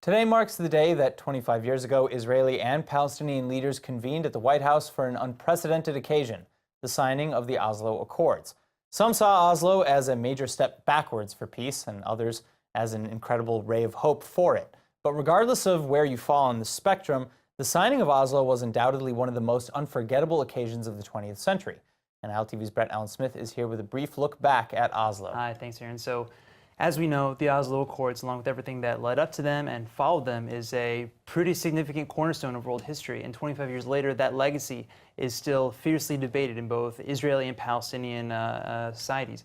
Today marks the day that 25 years ago, Israeli and Palestinian leaders convened at the White House for an unprecedented occasion, the signing of the Oslo Accords. Some saw Oslo as a major step backwards for peace, and others as an incredible ray of hope for it. But regardless of where you fall on the spectrum, the signing of Oslo was undoubtedly one of the most unforgettable occasions of the 20th century. And ILTV's Brett Allen Smith is here with a brief look back at Oslo. Hi, thanks, Aaron. So, as we know, the Oslo Accords, along with everything that led up to them and followed them, is a pretty significant cornerstone of world history. And 25 years later, that legacy is still fiercely debated in both Israeli and Palestinian societies.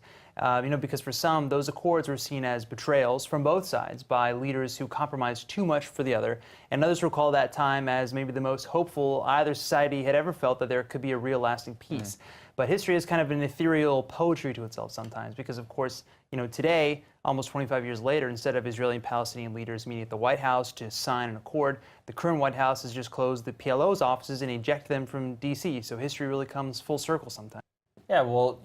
Because for some, those accords were seen as betrayals from both sides by leaders who compromised too much for the other. And others recall that time as maybe the most hopeful either society had ever felt that there could be a real lasting peace. But history is kind of an ethereal poetry to itself sometimes because, of course, today, almost 25 years later, instead of Israeli and Palestinian leaders meeting at the White House to sign an accord, the current White House has just closed the PLO's offices and ejected them from D.C. So history really comes full circle sometimes. Yeah, well,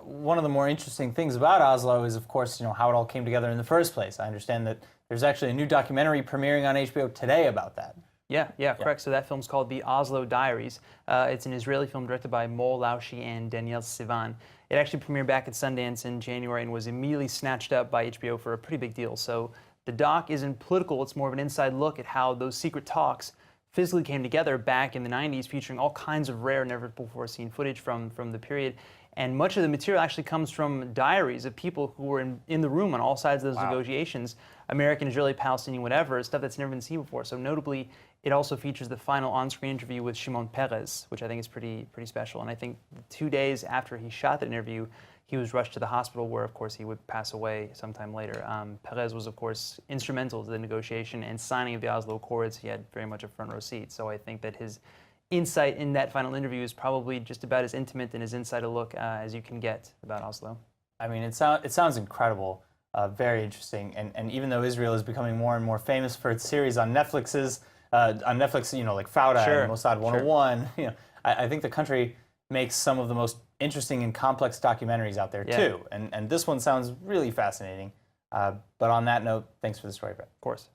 one of the more interesting things about Oslo is, of course, how it all came together in the first place. I understand that there's actually a new documentary premiering on HBO today about that. Yeah, correct. So that film's called the Oslo Diaries. It's an Israeli film directed by Mo Laushi and Daniel Sivan. It actually premiered back at Sundance in January and was immediately snatched up by HBO for a pretty big deal. So the doc isn't political, it's more of an inside look at how those secret talks physically came together back in the 90s, featuring all kinds of rare, never before seen footage from the period. And much of the material actually comes from diaries of people who were in the room on all sides of those negotiations, American, Israeli, Palestinian, whatever, stuff that's never been seen before. So notably, it also features the final on-screen interview with Shimon Peres, which I think is pretty special. And I think 2 days after he shot that interview, he was rushed to the hospital where, of course, he would pass away sometime later. Peres was, of course, instrumental to the negotiation and signing of the Oslo Accords. He had very much a front row seat. So I think that his insight in that final interview is probably just about as intimate and as inside a look as you can get about Oslo. I mean, it sounds incredible, very interesting. And even though Israel is becoming more and more famous for its series on Netflix, like Fauda and Mossad 101, I think the country makes some of the most interesting and complex documentaries out there too. And this one sounds really fascinating. But on that note, thanks for the story, Brett. Of course.